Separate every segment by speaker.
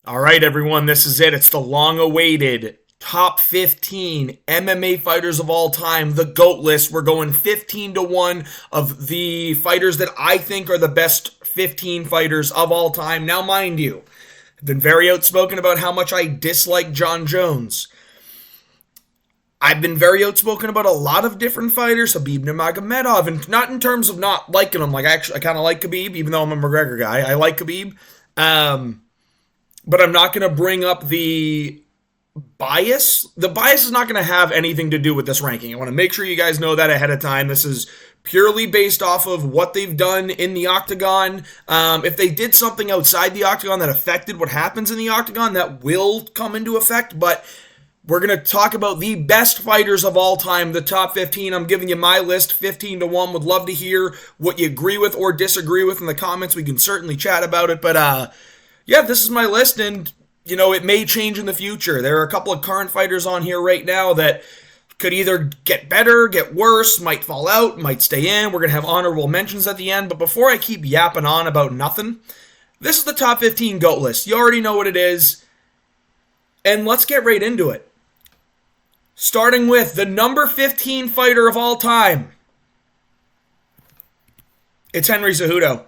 Speaker 1: All right, everyone, this is it. It's the long-awaited top 15 MMA fighters of all time, the GOAT list. We're going 15 to 1 of the fighters that I think are the best 15 fighters of all time. Now, mind you, I've been very outspoken about how much I dislike John Jones. I've been very outspoken about a lot of different fighters, Khabib Nurmagomedov, and not in terms of not liking him. Like, I kind of like Khabib, even though I'm a McGregor guy. I like Khabib. But I'm not going to bring up the bias. The bias is not going to have anything to do with this ranking. I want to make sure you guys know that ahead of time. This is purely based off of what they've done in the octagon. If they did something outside the octagon that affected what happens in the octagon, that will come into effect. But we're going to talk about the best fighters of all time, the top 15. I'm giving you my list, 15 to 1. Would love to hear what you agree with or disagree with in the comments. We can certainly chat about it. But, yeah, this is my list, and, it may change in the future. There are a couple of current fighters on here right now that could either get better, get worse, might fall out, might stay in. We're going to have honorable mentions at the end. But before I keep yapping on about nothing, this is the top 15 GOAT list. You already know what it is, and let's get right into it. Starting with the number 15 fighter of all time. It's Henry Cejudo.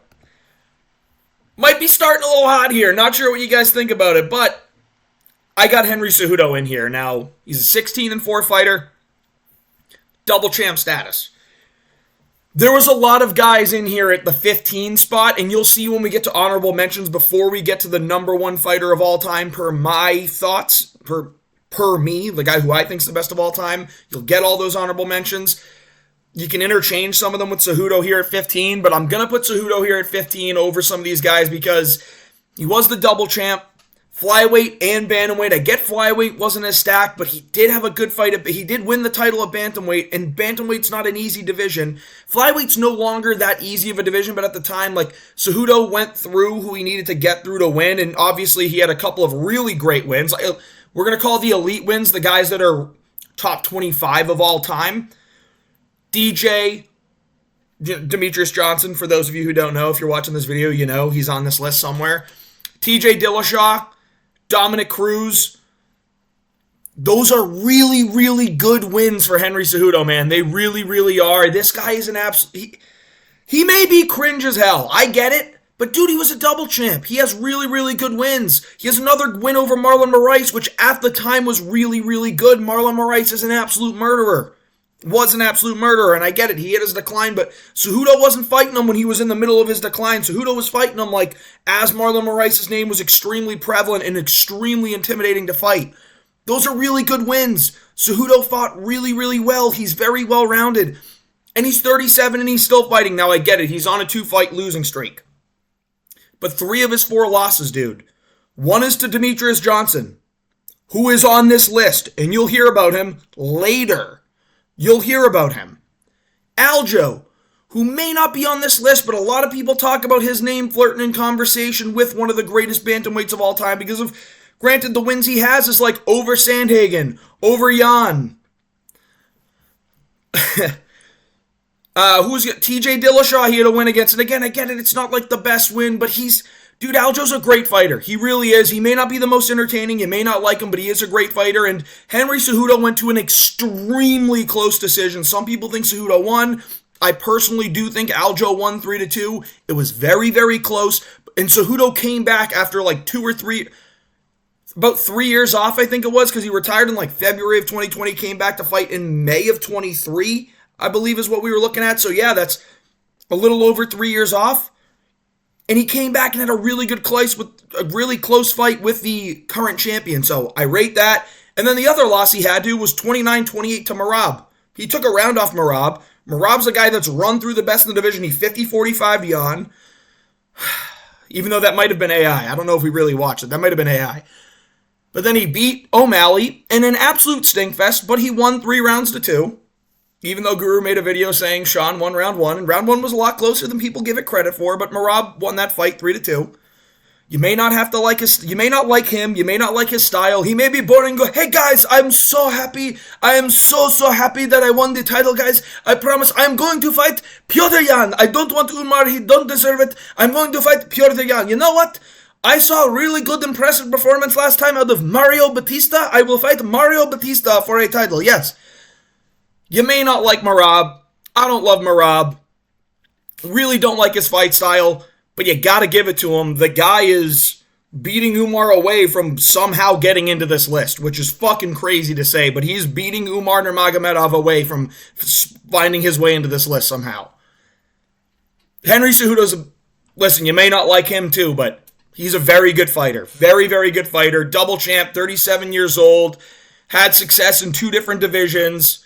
Speaker 1: Might be starting a little hot here. Not sure what you guys think about it, but I got Henry Cejudo in here. Now, he's a 16-4 fighter, double champ status. There was a lot of guys in here at the 15 spot, and you'll see when we get to honorable mentions before we get to the number one fighter of all time per my thoughts, per me, the guy who I think is the best of all time. You'll get all those honorable mentions. You can interchange some of them with Cejudo here at 15, but I'm going to put Cejudo here at 15 over some of these guys because he was the double champ, flyweight and bantamweight. I get flyweight wasn't as stacked, but he did have a good fight. He did win the title at bantamweight, and bantamweight's not an easy division. Flyweight's no longer that easy of a division, but at the time, Cejudo went through who he needed to get through to win, and obviously he had a couple of really great wins. We're going to call the elite wins the guys that are top 25 of all time. DJ, Demetrius Johnson, for those of you who don't know, if you're watching this video, you know he's on this list somewhere. TJ Dillashaw, Dominic Cruz. Those are really, really good wins for Henry Cejudo, man. They really, really are. This guy is an absolute... He may be cringe as hell. I get it. But, dude, he was a double champ. He has really, really good wins. He has another win over Marlon Moraes, which at the time was really, really good. Marlon Moraes is an absolute murderer. Was an absolute murderer, and I get it. He had his decline, but Cejudo wasn't fighting him when he was in the middle of his decline. Cejudo was fighting him as Marlon Moraes' name was extremely prevalent and extremely intimidating to fight. Those are really good wins. Cejudo fought really, really well. He's very well-rounded. And he's 37 and he's still fighting. Now, I get it. He's on a 2-fight losing streak. But 3 of his 4 losses, dude. One is to Demetrius Johnson, who is on this list, and you'll hear about him later. You'll hear about him. Aljo, who may not be on this list, but a lot of people talk about his name flirting in conversation with one of the greatest bantamweights of all time because of, granted, the wins he has is over Sandhagen, over Jan. Who's got TJ Dillashaw here to win against? And again, I get it, it's not the best win, but dude, Aljo's a great fighter. He really is. He may not be the most entertaining. You may not like him, but he is a great fighter. And Henry Cejudo went to an extremely close decision. Some people think Cejudo won. I personally do think Aljo won 3-2. It was very, very close. And Cejudo came back after 2 or 3, about 3 years off, I think it was, because he retired in February of 2020, came back to fight in May of 23, I believe is what we were looking at. So yeah, that's a little over 3 years off. And he came back and had a really close fight with the current champion. So I rate that. And then the other loss he had was 29-28 to Merab. He took a round off Merab. Merab's a guy that's run through the best in the division. He 50-45 Jan. Even though that might have been AI. I don't know if we really watched it. That might have been AI. But then he beat O'Malley in an absolute stinkfest, but he won 3 rounds to 2. Even though Guru made a video saying Sean won round 1, and round 1 was a lot closer than people give it credit for, but Merab won that fight 3-2. You may not have to like you may not like him, you may not like his style. He may be boring and go, hey guys, I'm so happy. I am so happy that I won the title, guys. I promise I'm going to fight Piotr Jan. I don't want Umar, he don't deserve it. I'm going to fight Piotr Jan. You know what? I saw a really good, impressive performance last time out of Mario Batista. I will fight Mario Batista for a title. Yes. You may not like Merab. I don't love Merab. Really don't like his fight style, but you gotta give it to him. The guy is beating Umar away from somehow getting into this list, which is fucking crazy to say, but he's beating Umar Nurmagomedov away from finding his way into this list somehow. Henry Cejudo's listen, you may not like him too, but he's a very good fighter. Very, very good fighter. Double champ, 37 years old, had success in 2 different divisions.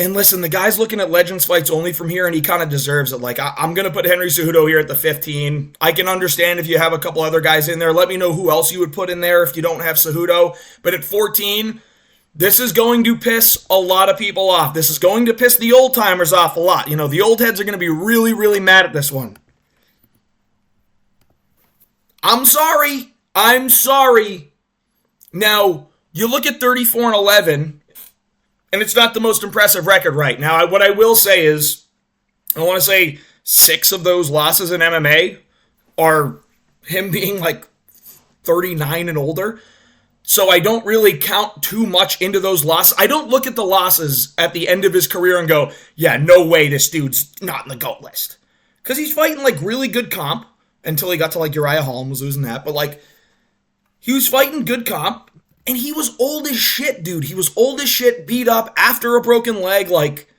Speaker 1: And listen, the guy's looking at Legends fights only from here, and he kind of deserves it. Like, I'm going to put Henry Cejudo here at the 15. I can understand if you have a couple other guys in there. Let me know who else you would put in there if you don't have Cejudo. But at 14, this is going to piss a lot of people off. This is going to piss the old-timers off a lot. You know, the old heads are going to be really, really mad at this one. I'm sorry. I'm sorry. Now, you look at 34-11... and it's not the most impressive record right now. What I will say is, I want to say 6 of those losses in MMA are him being like 39 and older. So I don't really count too much into those losses. I don't look at the losses at the end of his career and go, yeah, no way this dude's not in the GOAT list. Because he's fighting like really good comp until he got to like Uriah Hall and was losing that. But like, he was fighting good comp. And he was old as shit, dude. He was old as shit, beat up after a broken leg. Like,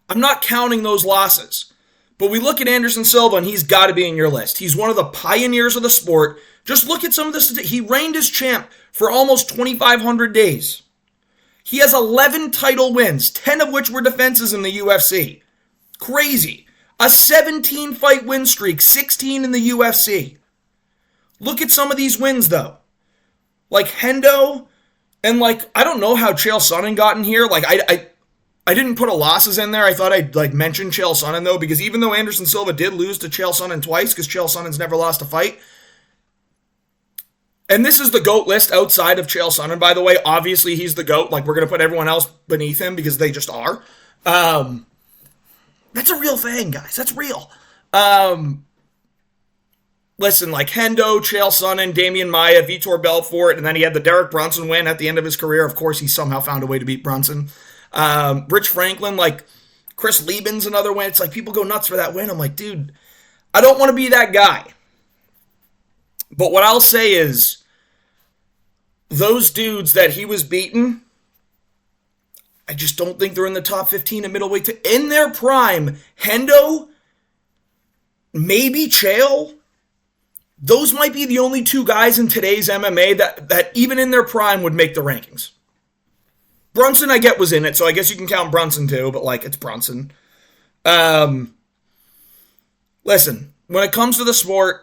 Speaker 1: I'm not counting those losses. But we look at Anderson Silva, and he's got to be in your list. He's one of the pioneers of the sport. Just look at some of this. He reigned as champ for almost 2,500 days. He has 11 title wins, 10 of which were defenses in the UFC. Crazy. A 17-fight win streak, 16 in the UFC. Look at some of these wins, though. Like, Hendo... and, like, I don't know how Chael Sonnen got in here. Like, I didn't put a losses in there. I thought I'd, like, mention Chael Sonnen, though, because even though Anderson Silva did lose to Chael Sonnen twice, because Chael Sonnen's never lost a fight, and this is the GOAT list outside of Chael Sonnen, by the way. Obviously, he's the GOAT. Like, we're going to put everyone else beneath him because they just are. That's a real thing, guys. That's real. Listen, like Hendo, Chael Sonnen, Damian Maia, Vitor Belfort, and then he had the Derek Brunson win at the end of his career. Of course, he somehow found a way to beat Brunson. Rich Franklin, like Chris Liebman's another win. It's like people go nuts for that win. I'm like, dude, I don't want to be that guy. But what I'll say is, those dudes that he was beating, I just don't think they're in the top 15 at middleweight. In their prime, Hendo, maybe Chael, those might be the only 2 guys in today's MMA that even in their prime would make the rankings. Brunson, I get, was in it, so I guess you can count Brunson too, but like, it's Brunson. Listen, when it comes to the sport,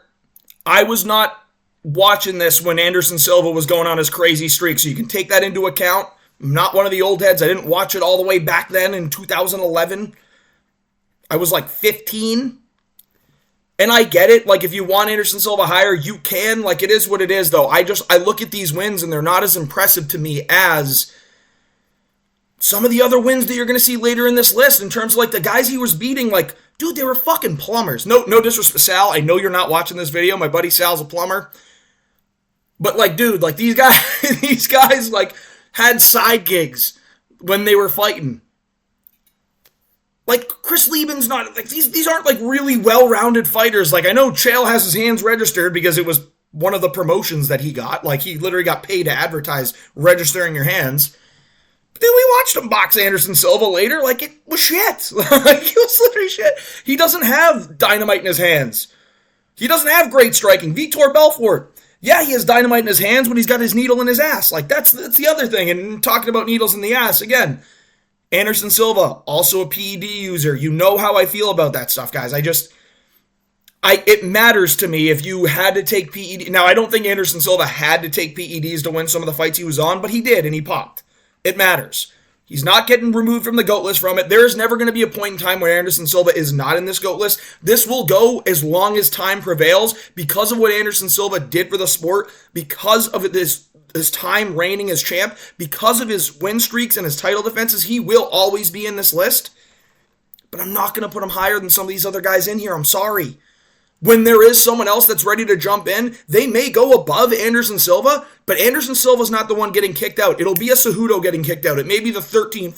Speaker 1: I was not watching this when Anderson Silva was going on his crazy streak, so you can take that into account. I'm not one of the old heads. I didn't watch it all the way back then in 2011. I was like 15. And I get it, like, if you want Anderson Silva higher, you can. Like, it is what it is, though. I look at these wins, and they're not as impressive to me as some of the other wins that you're going to see later in this list in terms of, like, the guys he was beating. Like, dude, they were fucking plumbers. No disrespect, Sal. I know you're not watching this video. My buddy Sal's a plumber. But, like, dude, like, these guys, like, had side gigs when they were fighting. Like, Chris Liebman's not, like, these aren't, like, really well-rounded fighters. Like, I know Chael has his hands registered because it was one of the promotions that he got. Like, he literally got paid to advertise registering your hands. But then we watched him box Anderson Silva later. Like, it was shit. Like, it was literally shit. He doesn't have dynamite in his hands. He doesn't have great striking. Vitor Belfort. Yeah, he has dynamite in his hands when he's got his needle in his ass. Like, that's the other thing. And talking about needles in the ass, again, Anderson Silva, also a PED user. You know how I feel about that stuff, guys. It matters to me if you had to take PED. Now, I don't think Anderson Silva had to take PEDs to win some of the fights he was on, but he did, and he popped. It matters. He's not getting removed from the GOAT list from it. There is never going to be a point in time where Anderson Silva is not in this GOAT list. This will go as long as time prevails because of what Anderson Silva did for the sport, because of this time reigning as champ, because of his win streaks and his title defenses. He will always be in this list, but I'm not going to put him higher than some of these other guys in here. I'm sorry. when there is someone else that's ready to jump in, they may go above Anderson Silva, but Anderson Silva's not the one getting kicked out. It'll be a Cejudo getting kicked out. It may be the 13,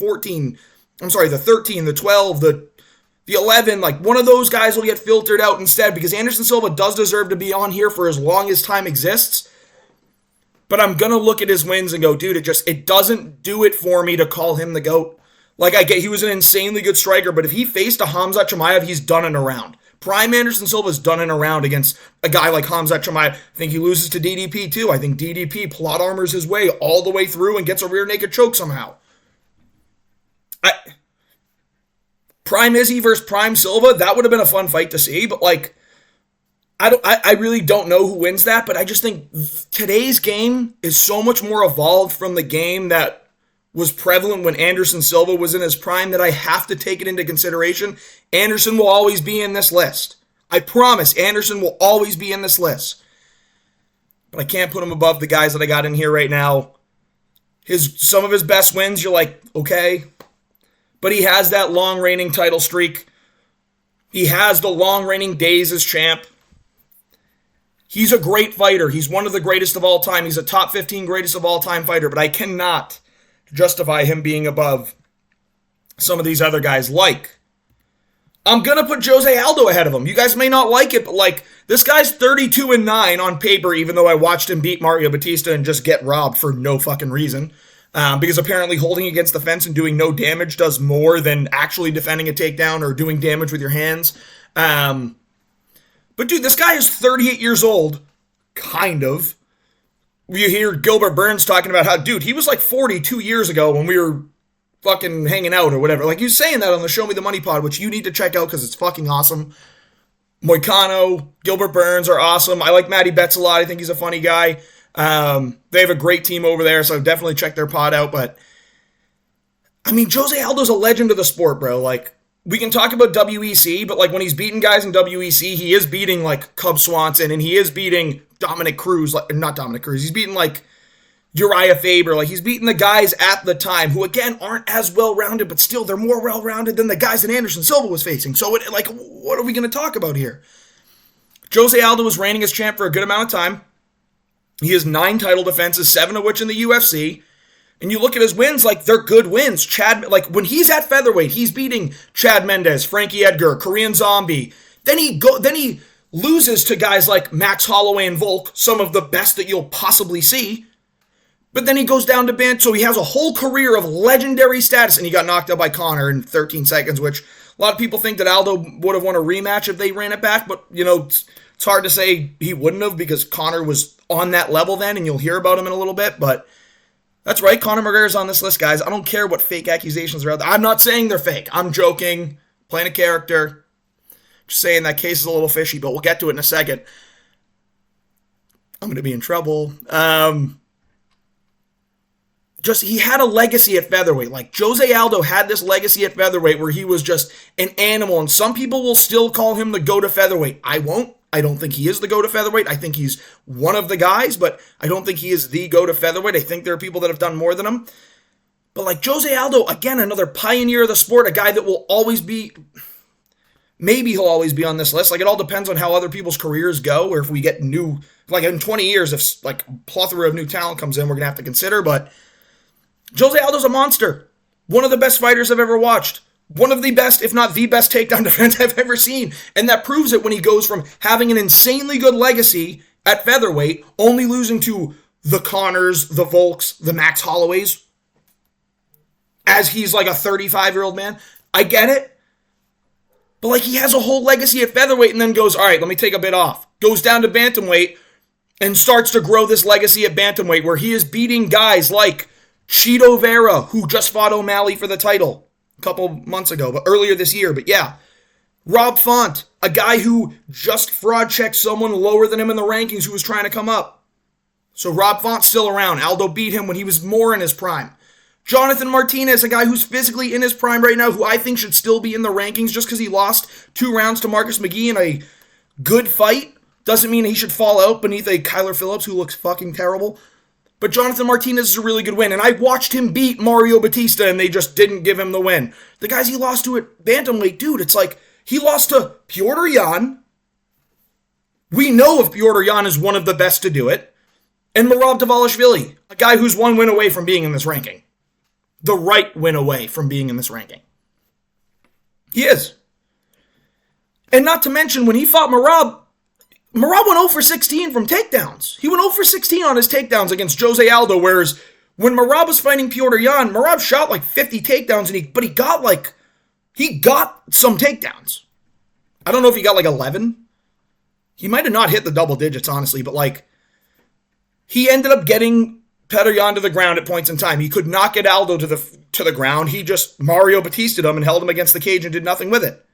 Speaker 1: the 12, the 11. Like, one of those guys will get filtered out instead, because Anderson Silva does deserve to be on here for as long as time exists. But I'm going to look at his wins and go, dude, it doesn't do it for me to call him the GOAT. Like, I get he was an insanely good striker, but if he faced a Khamzat Chimaev, he's done in a round. Prime Anderson Silva's done in a round against a guy like Khamzat Chimaev. I think he loses to DDP too. I think DDP plot armors his way all the way through and gets a rear naked choke somehow. Prime Izzy versus Prime Silva, that would have been a fun fight to see, but like, I really don't know who wins that, but I just think today's game is so much more evolved from the game that was prevalent when Anderson Silva was in his prime that I have to take it into consideration. Anderson will always be in this list. I promise, Anderson will always be in this list. But I can't put him above the guys that I got in here right now. Some of his best wins, you're like, okay. But he has that long reigning title streak. He has the long reigning days as champ. He's a great fighter. He's one of the greatest of all time. He's a top 15 greatest of all time fighter, but I cannot justify him being above some of these other guys. Like, I'm going to put Jose Aldo ahead of him. You guys may not like it, but like, this guy's 32-9 on paper, even though I watched him beat Mario Batista and just get robbed for no fucking reason. Because apparently holding against the fence and doing no damage does more than actually defending a takedown or doing damage with your hands. But dude, this guy is 38 years old, kind of. You hear Gilbert Burns talking about how, dude, he was like 42 years ago when we were fucking hanging out or whatever. Like, he was saying that on the Show Me the Money pod, which you need to check out because it's fucking awesome. Moicano, Gilbert Burns are awesome. I like Matty Betts a lot. I think he's a funny guy. They have a great team over there, so definitely check their pod out. But, I mean, Jose Aldo's a legend of the sport, bro. Like, we can talk about WEC, but like, when he's beating guys in WEC, he is beating like Cub Swanson, and he is beating Dominic Cruz, like, not Dominic Cruz, he's beating like Uriah Faber, like, he's beating the guys at the time who again aren't as well-rounded, but still they're more well-rounded than the guys that Anderson Silva was facing. So like, what are we going to talk about here? Jose Aldo was reigning as champ for a good amount of time. He has 9 title defenses, 7 of which in the UFC. And you look at his wins, like, they're good wins. Like, when he's at featherweight, he's beating Chad Mendes, Frankie Edgar, Korean Zombie. Then he loses to guys like Max Holloway and Volk, some of the best that you'll possibly see. But then he goes down to bantamweight, so he has a whole career of legendary status, and he got knocked out by Conor in 13 seconds, which a lot of people think that Aldo would have won a rematch if they ran it back, but, you know, it's hard to say he wouldn't have because Conor was on that level then, and you'll hear about him in a little bit, but that's right, Conor McGregor's on this list, guys. I don't care what fake accusations are out there. I'm not saying they're fake. I'm joking, playing a character. Just saying that case is a little fishy, but we'll get to it in a second. I'm going to be in trouble. He had a legacy at featherweight. Like, Jose Aldo had this legacy at featherweight where he was just an animal, and some people will still call him the GOAT of featherweight. I won't. I don't think he is the GOAT of featherweight. I think he's one of the guys, but I don't think he is the GOAT of featherweight. I think there are people that have done more than him. But like Jose Aldo, again, another pioneer of the sport, a guy that will always be, maybe he'll always be on this list. Like, it all depends on how other people's careers go, or if we get new, like in 20 years, if like a plethora of new talent comes in, we're going to have to consider. But Jose Aldo's a monster. One of the best fighters I've ever watched. One of the best, if not the best takedown defense I've ever seen. And that proves it when he goes from having an insanely good legacy at featherweight, only losing to the Conors, the Volks, the Max Holloways, as he's like a 35-year-old man. I get it. But like, he has a whole legacy at featherweight and then goes, all right, let me take a bit off. Goes down to bantamweight and starts to grow this legacy at bantamweight where he is beating guys like Chito Vera, who just fought O'Malley for the title a couple months ago, but earlier this year. But yeah, Rob Font, a guy who just fraud checked someone lower than him in the rankings who was trying to come up. So Rob Font's still around. Aldo beat him when he was more in his prime. Jonathan Martinez, a guy who's physically in his prime right now, who I think should still be in the rankings just because he lost 2 rounds to Marcus McGee in a good fight. Doesn't mean he should fall out beneath a Kyler Phillips who looks fucking terrible. But Jonathan Martinez is a really good win, and I watched him beat Mario Batista, and they just didn't give him the win. The guys he lost to at bantamweight, dude, it's like he lost to Piotr Jan, We know if Petr Yan is one of the best to do it. And Merab Dvalishvili, a guy who's one win away from being in this ranking. The right win away from being in this ranking. He is. And not to mention, when he fought Merab went 0 for 16 from takedowns. He went 0 for 16 on his takedowns against Jose Aldo, whereas when Merab was fighting Petr Yan, Merab shot like 50 takedowns, but he got some takedowns. I don't know if he got like 11. He might have not hit the double digits, honestly, but like, he ended up getting Petr Yan to the ground at points in time. He could not get Aldo to the ground. He just Mario Batista'd him and held him against the cage and did nothing with it.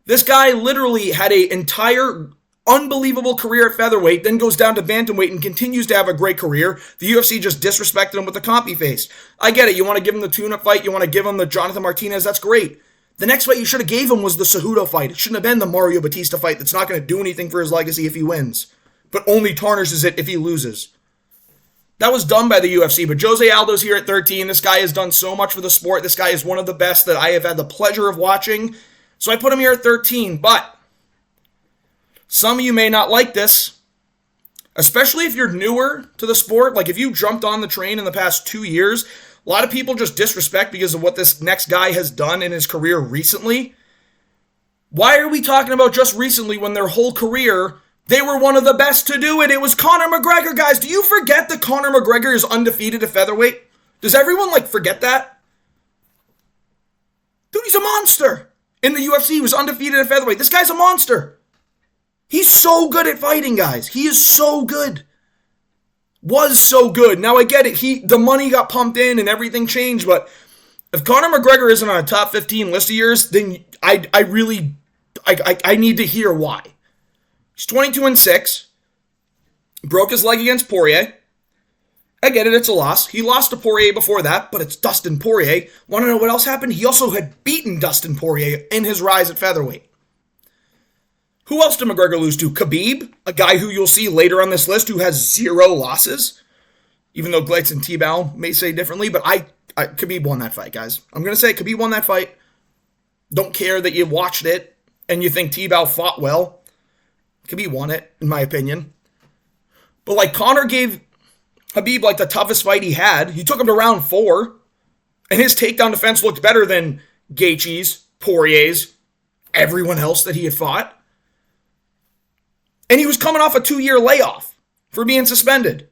Speaker 1: This guy literally had an entire unbelievable career at featherweight, then goes down to bantamweight and continues to have a great career. The UFC just disrespected him with the comp he faced. I get it. You want to give him the tune-up fight. You want to give him the Jonathan Martinez. That's great. The next fight you should have gave him was the Cejudo fight. It shouldn't have been the Mario Batista fight that's not going to do anything for his legacy if he wins, but only tarnishes it if he loses. That was done by the UFC, but Jose Aldo's here at 13. This guy has done so much for the sport. This guy is one of the best that I have had the pleasure of watching. So I put him here at 13, but some of you may not like this, especially if you're newer to the sport. Like if you jumped on the train in the past 2 years, a lot of people just disrespect because of what this next guy has done in his career recently. Why are we talking about just recently when their whole career, they were one of the best to do it? It was Conor McGregor, guys. Do you forget that Conor McGregor is undefeated at featherweight? Does everyone forget that? Dude, he's a monster. In the UFC, he was undefeated at featherweight. This guy's a monster. He's so good at fighting, guys. He is so good. Was so good. Now, I get it. The money got pumped in and everything changed, but if Conor McGregor isn't on a top 15 list of yours, then I need to hear why. He's 22-6. Broke his leg against Poirier. I get it, it's a loss. He lost to Poirier before that, but it's Dustin Poirier. Want to know what else happened? He also had beaten Dustin Poirier in his rise at featherweight. Who else did McGregor lose to? Khabib, a guy who you'll see later on this list who has 0 losses, even though Gleitz and Tebow may say differently, but Khabib won that fight, guys. I'm going to say Khabib won that fight. Don't care that you watched it and you think Tebow fought well. Khabib won it, in my opinion. But Conor gave Khabib the toughest fight he had. He took him to round 4, and his takedown defense looked better than Gaethje's, Poirier's, everyone else that he had fought. And he was coming off a 2-year layoff for being suspended.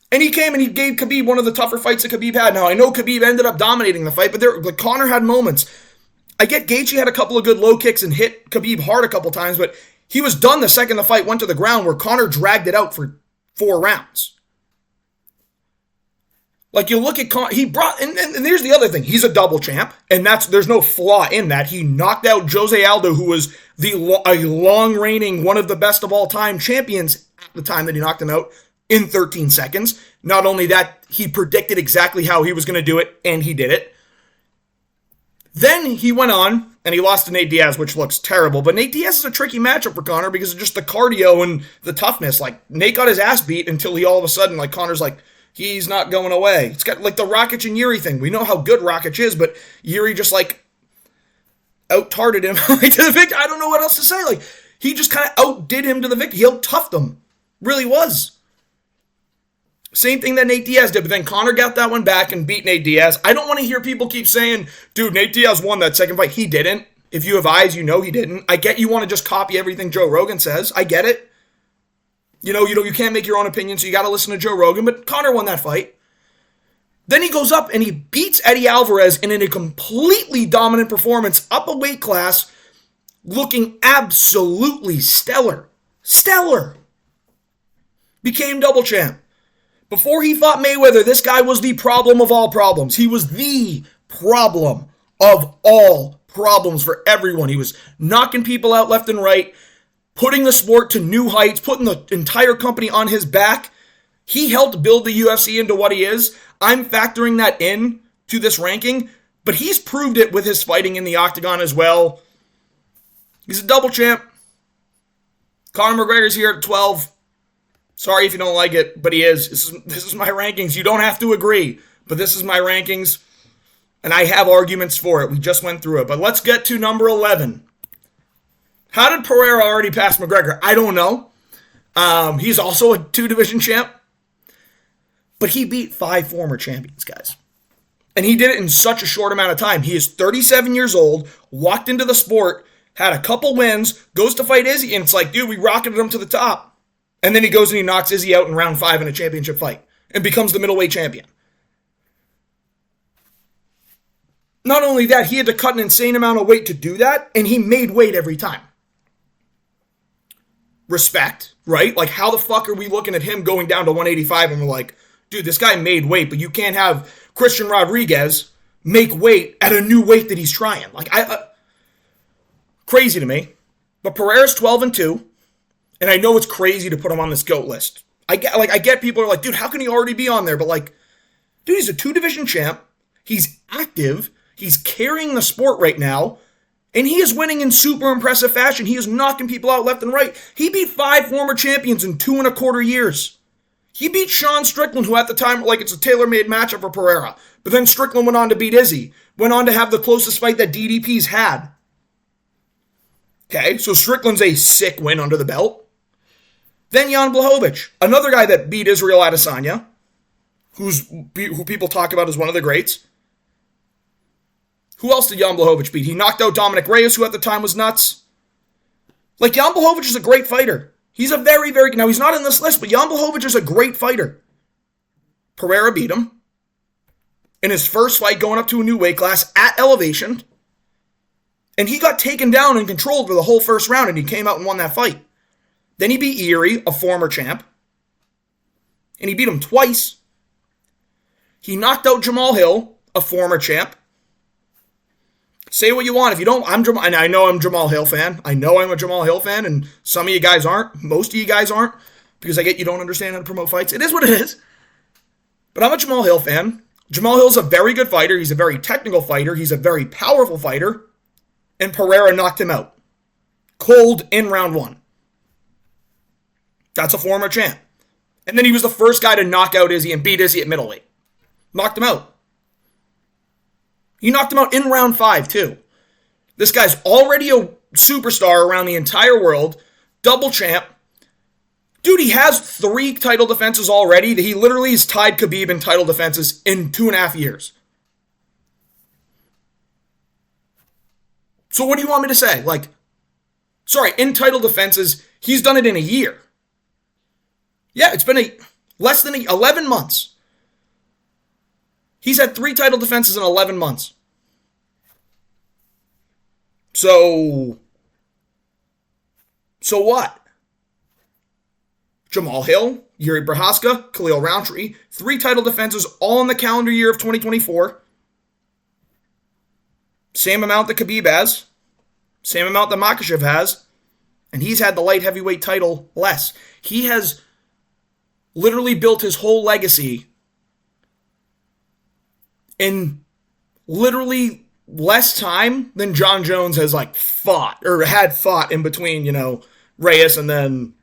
Speaker 1: And he came and he gave Khabib one of the tougher fights that Khabib had. Now, I know Khabib ended up dominating the fight, but Conor had moments. I get Gaethje had a couple of good low kicks and hit Khabib hard a couple times, but he was done the second the fight went to the ground, where Conor dragged it out for 4 rounds. You look at Conor, he brought, and here's the other thing, he's a double champ, and there's no flaw in that. He knocked out Jose Aldo, who was a long-reigning, one of the best of all time champions at the time that he knocked him out, in 13 seconds. Not only that, he predicted exactly how he was going to do it, and he did it. Then he went on, and he lost to Nate Diaz, which looks terrible. But Nate Diaz is a tricky matchup for Conor because of just the cardio and the toughness. Nate got his ass beat until he all of a sudden, Conor's he's not going away. It's got the Rakic and Yuri thing. We know how good Rakic is, but Yuri just out-tarted him to the victory. I don't know what else to say. He just kind of outdid him to the victory. He out-toughed him. Really was. Same thing that Nate Diaz did, but then Conor got that one back and beat Nate Diaz. I don't want to hear people keep saying, dude, Nate Diaz won that second fight. He didn't. If you have eyes, you know he didn't. I get you want to just copy everything Joe Rogan says. I get it. You can't make your own opinion, so you got to listen to Joe Rogan, but Conor won that fight. Then he goes up and he beats Eddie Alvarez in a completely dominant performance, up a weight class, looking absolutely stellar. Stellar. Became double champ. Before he fought Mayweather, this guy was the problem of all problems. He was the problem of all problems for everyone. He was knocking people out left and right, putting the sport to new heights, putting the entire company on his back. He helped build the UFC into what he is. I'm factoring that in to this ranking, but he's proved it with his fighting in the octagon as well. He's a double champ. Conor McGregor's here at 12. Sorry if you don't like it, but he is. This is my rankings. You don't have to agree, but this is my rankings, and I have arguments for it. We just went through it. But let's get to number 11. How did Pereira already pass McGregor? I don't know. He's also a 2-division champ. But he beat 5 former champions, guys. And he did it in such a short amount of time. He is 37 years old, walked into the sport, had a couple wins, goes to fight Izzy, and it's like, dude, we rocketed him to the top. And then he goes and he knocks Izzy out in round 5 in a championship fight and becomes the middleweight champion. Not only that, he had to cut an insane amount of weight to do that, and he made weight every time. Respect, right? Like, how the fuck are we looking at him going down to 185 and we're like, dude, this guy made weight, but you can't have Christian Rodriguez make weight at a new weight that he's trying. Like, crazy to me. But Pereira's 12-2, and I know it's crazy to put him on this GOAT list. I get people are like, dude, how can he already be on there? But like, dude, he's a 2-division champ. He's active. He's carrying the sport right now. And he is winning in super impressive fashion. He is knocking people out left and right. He beat 5 former champions in 2.25 years. He beat Sean Strickland, who at the time, like, it's a tailor-made matchup for Pereira. But then Strickland went on to beat Izzy. Went on to have the closest fight that DDP's had. Okay, so Strickland's a sick win under the belt. Then Jan Blachowicz, another guy that beat Israel Adesanya, who people talk about as one of the greats. Who else did Jan Blachowicz beat? He knocked out Dominic Reyes, who at the time was nuts. Like, Jan Blachowicz is a great fighter. He's a very, very... Now, he's not in this list, but Jan Blachowicz is a great fighter. Pereira beat him in his first fight going up to a new weight class at elevation. And he got taken down and controlled for the whole first round, and he came out and won that fight. Then he beat Erie, a former champ. And he beat him twice. He knocked out Jamal Hill, a former champ. Say what you want. If you don't, and I know I'm a Jamal Hill fan. I know I'm a Jamal Hill fan, and some of you guys aren't. Most of you guys aren't, because I get you don't understand how to promote fights. It is what it is. But I'm a Jamal Hill fan. Jamal Hill's a very good fighter. He's a very technical fighter. He's a very powerful fighter. And Pereira knocked him out. Cold in round 1. That's a former champ. And then he was the first guy to knock out Izzy and beat Izzy at middleweight. Knocked him out. He knocked him out in round 5, too. This guy's already a superstar around the entire world. Double champ. Dude, he has 3 title defenses already. He literally has tied Khabib in title defenses in 2.5 years. So what do you want me to say? In title defenses, he's done it in a year. Yeah, it's been less than 11 months. He's had 3 title defenses in 11 months. So what? Jamal Hill, Yuri Prochazka, Khalil Rountree, 3 title defenses all in the calendar year of 2024. Same amount that Khabib has. Same amount that Makhachev has. And he's had the light heavyweight title less. He has literally built his whole legacy in literally less time than John Jones has fought in between, Reyes and then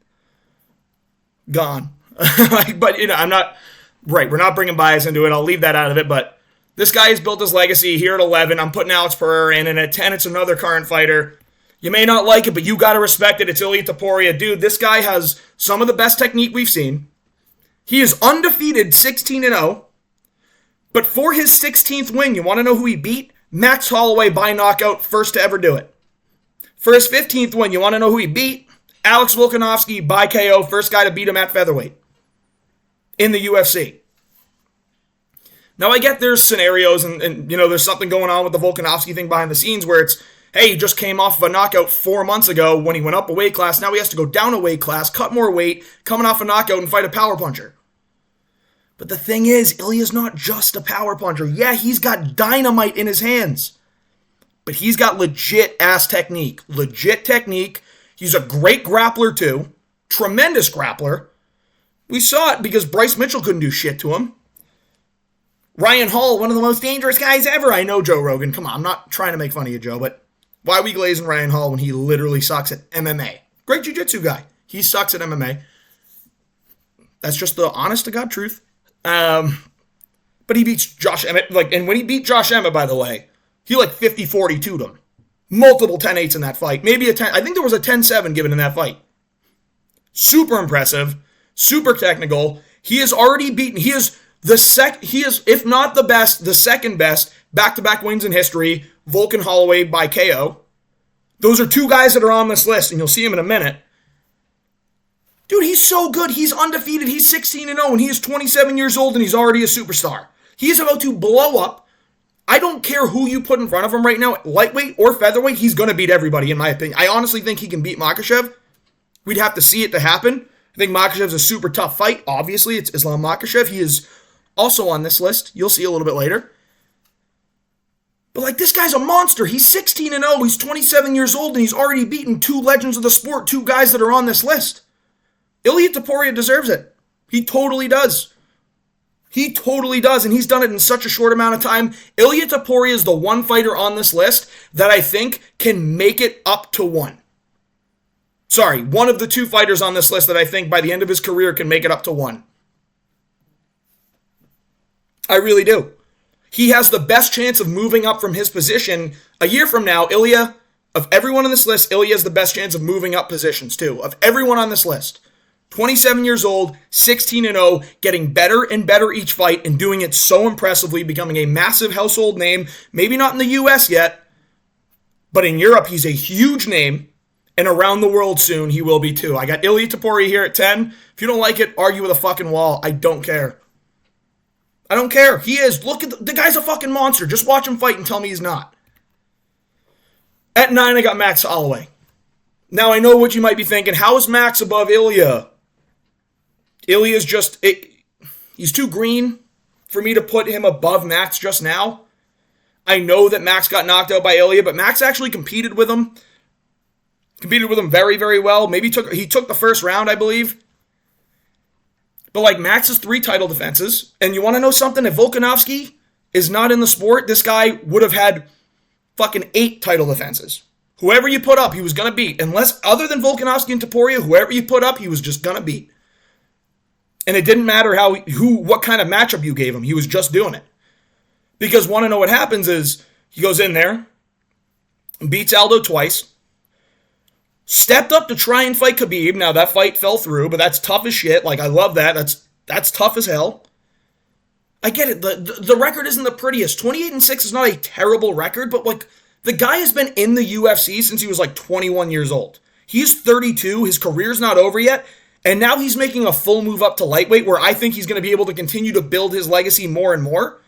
Speaker 1: gone. But I'm not right. We're not bringing bias into it. I'll leave that out of it. But this guy has built his legacy here at 11. I'm putting Alex Pereira in, and at 10, it's another current fighter. You may not like it, but you got to respect it. It's Ilia Topuria. Dude, this guy has some of the best technique we've seen. He is undefeated 16-0. But for his 16th win, you want to know who he beat? Max Holloway by knockout, first to ever do it. For his 15th win, you want to know who he beat? Alex Volkanovski by KO, first guy to beat him at featherweight in the UFC. Now, I get there's scenarios and there's something going on with the Volkanovski thing behind the scenes where it's, hey, he just came off of a knockout 4 months ago when he went up a weight class. Now he has to go down a weight class, cut more weight, coming off a knockout and fight a power puncher. But the thing is, Ilya's not just a power puncher. Yeah, he's got dynamite in his hands. But he's got legit-ass technique. Legit technique. He's a great grappler, too. Tremendous grappler. We saw it because Bryce Mitchell couldn't do shit to him. Ryan Hall, one of the most dangerous guys ever. I know, Joe Rogan. Come on, I'm not trying to make fun of you, Joe, but why are we glazing Ryan Hall when he literally sucks at MMA? Great jiu-jitsu guy. He sucks at MMA. That's just the honest-to-God truth. But he beats Josh Emmett, and when he beat Josh Emmett, by the way, he 50-42'd him. Multiple 10-8s in that fight. Maybe a 10. I think there was a 10-7 given in that fight. Super impressive. Super technical. He is already beaten. He is, if not the best, the second best back-to-back wins in history. Volkan Holloway by KO. Those are two guys that are on this list, and you'll see him in a minute. Dude, he's so good. He's undefeated. He's 16-0, and he is 27 years old, and he's already a superstar. He is about to blow up. I don't care who you put in front of him right now, lightweight or featherweight, he's going to beat everybody, in my opinion. I honestly think he can beat Makhachev. We'd have to see it to happen. I think Makhachev's a super tough fight. Obviously, it's Islam Makhachev. He is also on this list. You'll see a little bit later. But, like, this guy's a monster. He's 16-0. He's 27 years old, and he's already beaten two legends of the sport, two guys that are on this list. Ilia Topuria deserves it. He totally does. He totally does, and he's done it in such a short amount of time. Ilia Topuria is the one fighter on this list that I think can make it up to one. Sorry, one of the two fighters on this list that I think by the end of his career can make it up to one. I really do. He has the best chance of moving up from his position. A year from now, Ilia, of everyone on this list, Ilia has the best chance of moving up positions too. Of everyone on this list. 27 years old, 16-0, getting better and better each fight and doing it so impressively, becoming a massive household name. Maybe not in the US yet, but in Europe he's a huge name, and around the world soon he will be too. I got Ilia Topuria here at 10. If you don't like it, argue with a fucking wall. I don't care. I don't care. He is. Look at the guy's a fucking monster. Just watch him fight and tell me he's not. At 9, I got Max Holloway. Now, I know what you might be thinking. How is Max above Ilia? Ilia's just... he's too green for me to put him above Max just now. I know that Max got knocked out by Ilia, but Max actually competed with him. Competed with him very, very well. Maybe he took the first round, I believe. But like Max has 3 title defenses. And you want to know something? If Volkanovski is not in the sport, this guy would have had fucking 8 title defenses. Whoever you put up, he was going to beat. Unless, other than Volkanovski and Topuria, whoever you put up, he was just going to beat. And it didn't matter what kind of matchup you gave him. He was just doing it. Because want to know what happens is, he goes in there, beats Aldo twice, stepped up to try and fight Khabib. Now, that fight fell through, but that's tough as shit. Like, I love that. That's tough as hell. I get it. The record isn't the prettiest. 28-6 is not a terrible record, but, like, the guy has been in the UFC since he was, like, 21 years old. He's 32. His career's not over yet. And now he's making a full move up to lightweight where I think he's going to be able to continue to build his legacy more and more.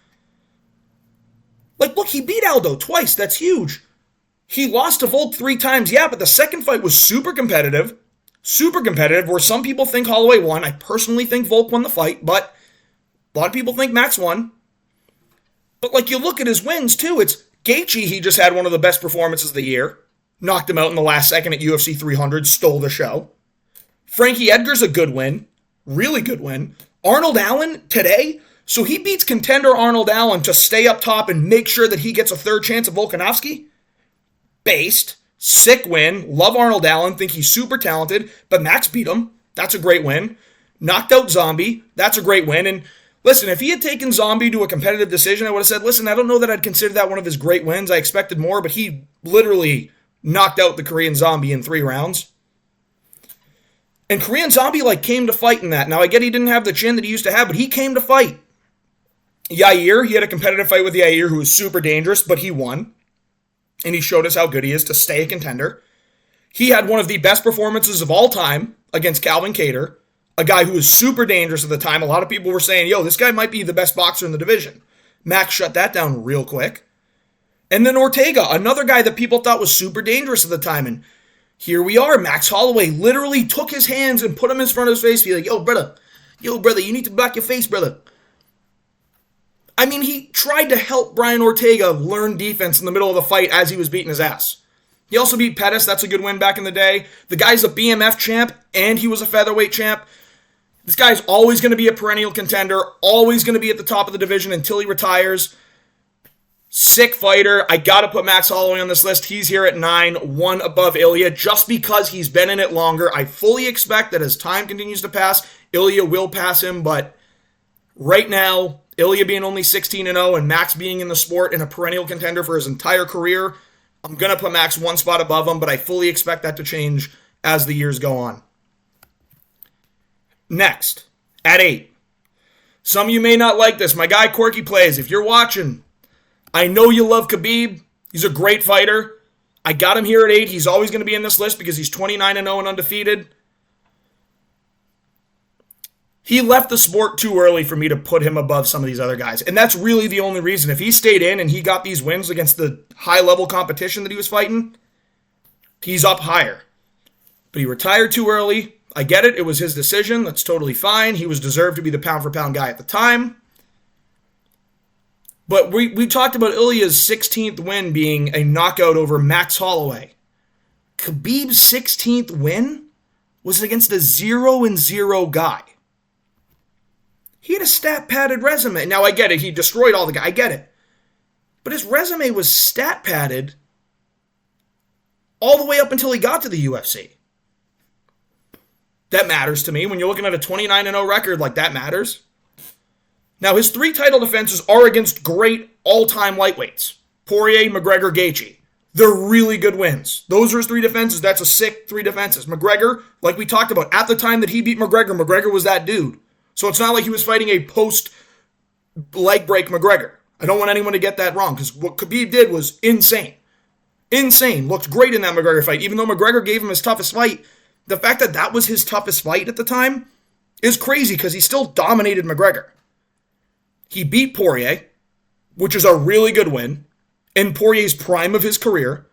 Speaker 1: Like, look, he beat Aldo twice. That's huge. He lost to Volk 3 times, yeah, but the second fight was super competitive, where some people think Holloway won. I personally think Volk won the fight, but a lot of people think Max won. But, like, you look at his wins, too. It's Gaethje, he just had one of the best performances of the year. Knocked him out in the last second at UFC 300, stole the show. Frankie Edgar's a good win. Really good win. Arnold Allen today, so he beats contender Arnold Allen to stay up top and make sure that he gets a third chance at Volkanovski. Based. Sick win. Love Arnold Allen. Think he's super talented. But Max beat him. That's a great win. Knocked out Zombie. That's a great win. And listen, if he had taken Zombie to a competitive decision, I would have said, listen, I don't know that I'd consider that one of his great wins. I expected more, but he literally knocked out the Korean Zombie in 3 rounds. And Korean Zombie, like, came to fight in that. Now, I get he didn't have the chin that he used to have, but he came to fight. Yair, he had a competitive fight with Yair, who was super dangerous, but he won. And he showed us how good he is to stay a contender. He had one of the best performances of all time against Calvin Kattar, a guy who was super dangerous at the time. A lot of people were saying, yo, this guy might be the best boxer in the division. Max shut that down real quick. And then Ortega, another guy that people thought was super dangerous at the time. And here we are. Max Holloway literally took his hands and put them in front of his face. He's like, yo, brother, you need to block your face, brother. I mean, he tried to help Brian Ortega learn defense in the middle of the fight as he was beating his ass. He also beat Pettis. That's a good win back in the day. The guy's a BMF champ, and he was a featherweight champ. This guy's always going to be a perennial contender, always going to be at the top of the division until he retires. Sick fighter. I got to put Max Holloway on this list. He's here at 9, 1 above Ilia, just because he's been in it longer. I fully expect that as time continues to pass, Ilia will pass him, but right now, Ilia being only 16-0 and Max being in the sport and a perennial contender for his entire career, I'm going to put Max one spot above him, but I fully expect that to change as the years go on. Next, at 8. Some of you may not like this. My guy Corky Plays, if you're watching, I know you love Khabib. He's a great fighter. I got him here at 8. He's always going to be in this list because he's 29-0 and undefeated. He left the sport too early for me to put him above some of these other guys. And that's really the only reason. If he stayed in and he got these wins against the high-level competition that he was fighting, he's up higher. But he retired too early. I get it. It was his decision. That's totally fine. He was deserved to be the pound-for-pound guy at the time. But we talked about Ilya's 16th win being a knockout over Max Holloway. Khabib's 16th win was against a 0-0 guy. He had a stat-padded resume. Now, I get it. He destroyed all the guys. I get it. But his resume was stat-padded all the way up until he got to the UFC. That matters to me. When you're looking at a 29-0 record, like, that matters. Now, his 3 title defenses are against great all-time lightweights. Poirier, McGregor, Gaethje. They're really good wins. Those are his 3 defenses. That's a sick 3 defenses. McGregor, like we talked about, at the time that he beat McGregor, McGregor was that dude. So it's not like he was fighting a post-leg break McGregor. I don't want anyone to get that wrong, because what Khabib did was insane. Insane. Looked great in that McGregor fight. Even though McGregor gave him his toughest fight, the fact that that was his toughest fight at the time is crazy, because he still dominated McGregor. He beat Poirier, which is a really good win, in Poirier's prime of his career.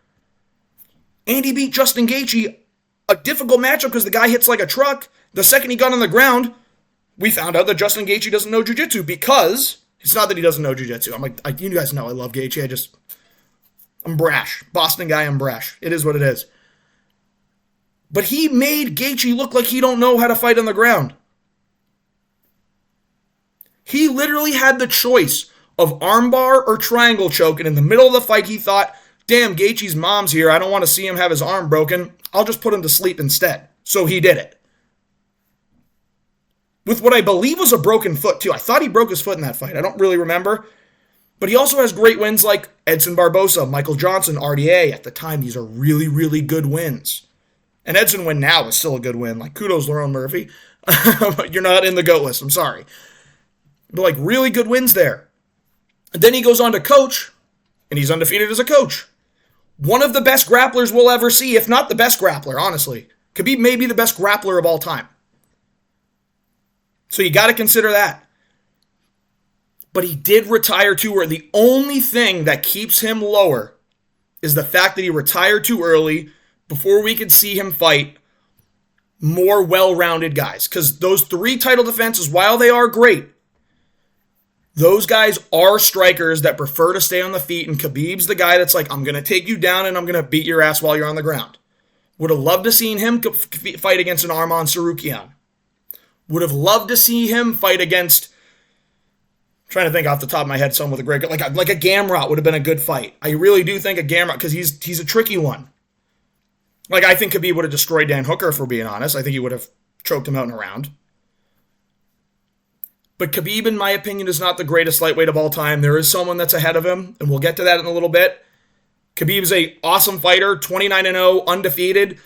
Speaker 1: And he beat Justin Gaethje, a difficult matchup because the guy hits like a truck. The second he got on the ground, we found out that Justin Gaethje doesn't know jiu-jitsu, because it's not that he doesn't know jiu-jitsu. I'm like, you guys know I love Gaethje. I'm brash. Boston guy, I'm brash. It is what it is. But he made Gaethje look like he don't know how to fight on the ground. He literally had the choice of armbar or triangle choke, and in the middle of the fight, he thought, damn, Gaethje's mom's here. I don't want to see him have his arm broken. I'll just put him to sleep instead. So he did it. With what I believe was a broken foot, too. I thought he broke his foot in that fight. I don't really remember. But he also has great wins like Edson Barbosa, Michael Johnson, RDA. At the time, these are really, really good wins. And Edson win now is still a good win. Like, kudos, Lerone Murphy. You're not in the GOAT list. I'm sorry. But, like, really good wins there. And then he goes on to coach, and he's undefeated as a coach. One of the best grapplers we'll ever see, if not the best grappler, honestly. Khabib may be the best grappler of all time. So you got to consider that. But he did retire too early. The only thing that keeps him lower is the fact that he retired too early before we could see him fight more well-rounded guys. Because those 3 title defenses, while they are great, those guys are strikers that prefer to stay on the feet, and Khabib's the guy that's like, I'm going to take you down and I'm going to beat your ass while you're on the ground. Would have loved to seen him fight against an Arman Sarukian. Would have loved to see him fight against, I'm trying to think off the top of my head, someone with a great, like a Gamrot would have been a good fight. I really do think a Gamrot, because he's a tricky one. Like, I think Khabib would have destroyed Dan Hooker, if we're being honest. I think he would have choked him out in a round. But Khabib, in my opinion, is not the greatest lightweight of all time. There is someone that's ahead of him, and we'll get to that in a little bit. Khabib is an awesome fighter, 29-0, undefeated.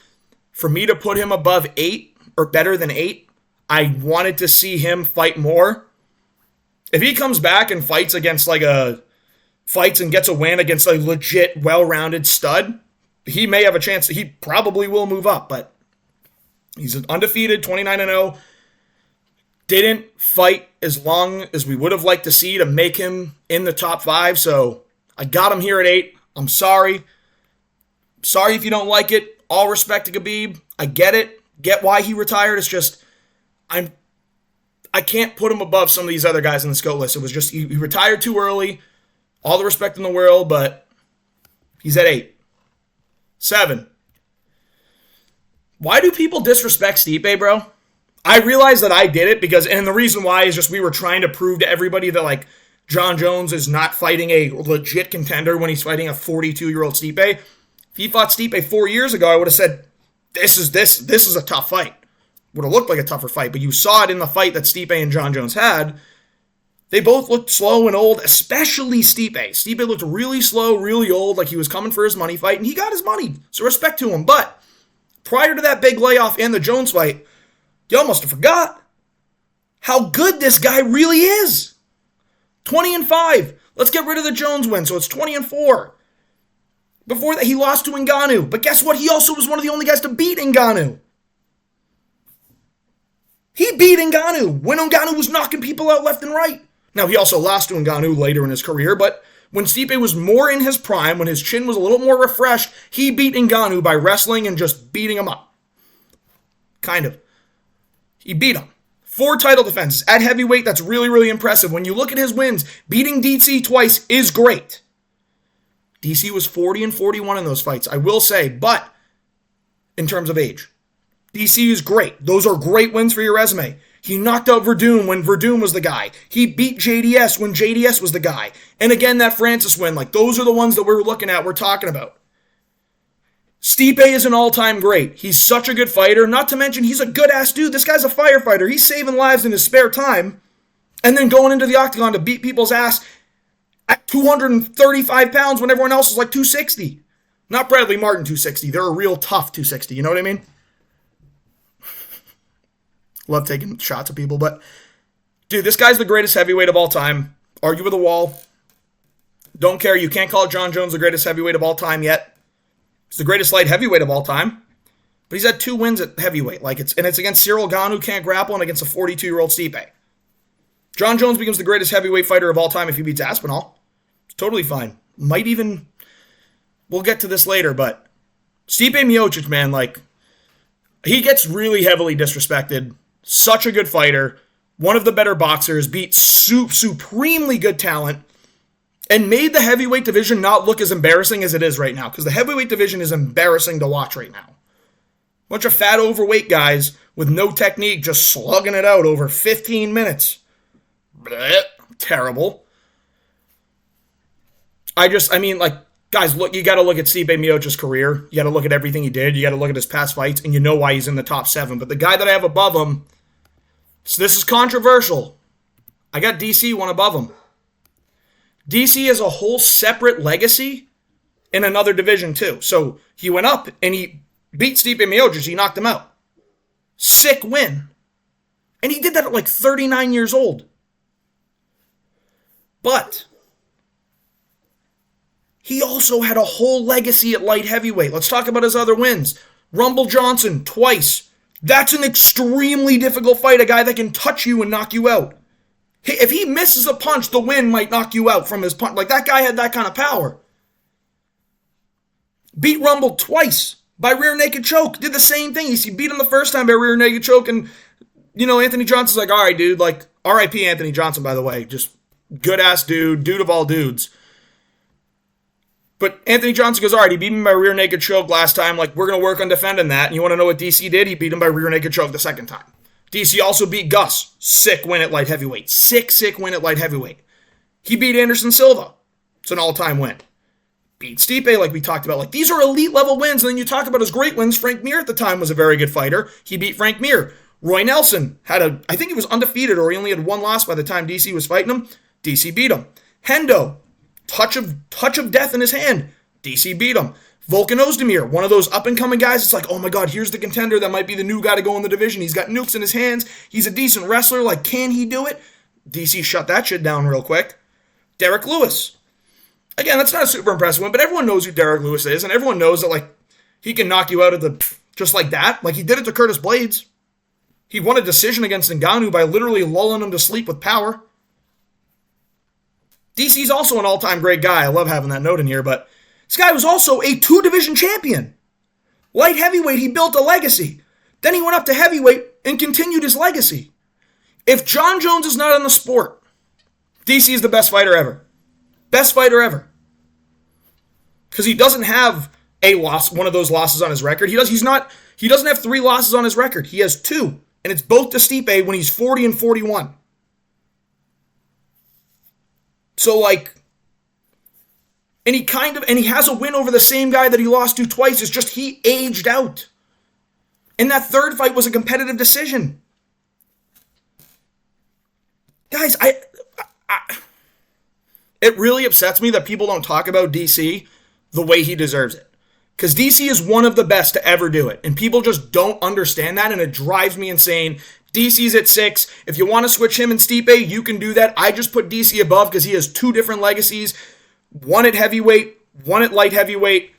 Speaker 1: For me to put him above 8, or better than 8, I wanted to see him fight more. If he comes back and fights and gets a win against a legit, well-rounded stud, he may have a chance. He probably will move up, but he's an undefeated, 29-0. Didn't fight as long as we would have liked to see to make him in the top 5, so I got him here at 8. I'm sorry. Sorry if you don't like it. All respect to Khabib. I get it. Get why he retired. It's just, I can't put him above some of these other guys in the GOAT list. It was just, he retired too early. All the respect in the world, but he's at 8. 7. Why do people disrespect Stipe, bro? I realize that I did it because, and the reason why is just we were trying to prove to everybody that, like, John Jones is not fighting a legit contender when he's fighting a 42-year-old Stipe. If he fought Stipe 4 years ago, I would have said, this is a tough fight. Would have looked like a tougher fight, but you saw it in the fight that Stipe and John Jones had. They both looked slow and old, especially Stipe. Stipe looked really slow, really old, like he was coming for his money fight, and he got his money, so respect to him. But prior to that big layoff and the Jones fight, y'all must have forgot how good this guy really is. 20-5. Let's get rid of the Jones win, so it's 20-4. Before that, he lost to Ngannou. But guess what? He also was one of the only guys to beat Ngannou. He beat Ngannou when Ngannou was knocking people out left and right. Now, he also lost to Ngannou later in his career, but when Stipe was more in his prime, when his chin was a little more refreshed, he beat Ngannou by wrestling and just beating him up. Kind of. He beat him. 4 title defenses. At heavyweight, that's really, really impressive. When you look at his wins, beating DC twice is great. DC was 40-41 in those fights, I will say, but in terms of age, DC is great. Those are great wins for your resume. He knocked out Verdun when Verdun was the guy. He beat JDS when JDS was the guy. And again, that Francis win, like those are the ones that we're looking at, we're talking about. Stipe is an all-time great. He's such a good fighter, not to mention he's a good-ass dude. This guy's a firefighter. He's saving lives in his spare time and then going into the octagon to beat people's ass at 235 pounds when everyone else is like 260. Not Bradley Martin 260. They're a real tough 260. You know what I mean? Love taking shots at people, but dude, this guy's the greatest heavyweight of all time. Argue with a wall. Don't care. You can't call John Jones the greatest heavyweight of all time yet. He's the greatest light heavyweight of all time. But he's had 2 wins at heavyweight. It's against Cyril Gane, who can't grapple, and against a 42-year-old Stipe. John Jones becomes the greatest heavyweight fighter of all time if he beats Aspinall. It's totally fine. Might even... We'll get to this later, but Stipe Miocic, man, he gets really heavily disrespected. Such a good fighter. One of the better boxers. Beat supremely good talent. And made the heavyweight division not look as embarrassing as it is right now. Because the heavyweight division is embarrassing to watch right now. Bunch of fat, overweight guys with no technique just slugging it out over 15 minutes. Blech, terrible. Guys, look, you got to look at Stipe Miocic's career. You got to look at everything he did. You got to look at his past fights, and you know why he's in the top 7. But the guy that I have above him, so this is controversial. I got DC one above him. DC has a whole separate legacy in another division too. So he went up and he beat Stipe Miocic. He knocked him out. Sick win. And he did that at 39 years old. But he also had a whole legacy at light heavyweight. Let's talk about his other wins. Rumble Johnson, twice. That's an extremely difficult fight. A guy that can touch you and knock you out. If he misses a punch, the wind might knock you out from his punch. That guy had that kind of power. Beat Rumble twice by rear naked choke. Did the same thing. He beat him the first time by rear naked choke. And, Anthony Johnson's like, all right, dude. R.I.P. Anthony Johnson, by the way. Just good-ass dude of all dudes. But Anthony Johnson goes, all right, he beat me by rear naked choke last time. We're going to work on defending that. And you want to know what DC did? He beat him by rear naked choke the second time. DC also beat Gus. Sick win at light heavyweight. Sick win at light heavyweight. He beat Anderson Silva. It's an all-time win. Beat Stipe like we talked about. These are elite level wins. And then you talk about his great wins. Frank Mir at the time was a very good fighter. He beat Frank Mir. Roy Nelson I think he was undefeated or he only had 1 loss by the time DC was fighting him. DC beat him. Hendo. Touch of death in his hand. DC beat him. Volkan Ozdemir, one of those up-and-coming guys. It's oh my God, here's the contender that might be the new guy to go in the division. He's got nukes in his hands. He's a decent wrestler. Can he do it? DC shut that shit down real quick. Derek Lewis. Again, that's not a super impressive one, but everyone knows who Derek Lewis is, and everyone knows that, he can knock you out of the... just like that. He did it to Curtis Blades. He won a decision against Ngannou by literally lulling him to sleep with power. DC's also an all-time great guy. I love having that note in here, but... This guy was also a 2-division champion. Light heavyweight, he built a legacy. Then he went up to heavyweight and continued his legacy. If John Jones is not in the sport, DC is the best fighter ever. Best fighter ever. Because he doesn't have a loss, one of those losses on his record. He doesn't have 3 losses on his record. He has 2. And it's both to Stipe when he's 40-41. So and he has a win over the same guy that he lost to twice. It's just he aged out. And that third fight was a competitive decision. Guys, It really upsets me that people don't talk about DC the way he deserves it. Because DC is one of the best to ever do it. And people just don't understand that, and it drives me insane. DC's at 6. If you want to switch him and Stipe, you can do that. I just put DC above because he has 2 different legacies. One at heavyweight, one at light heavyweight.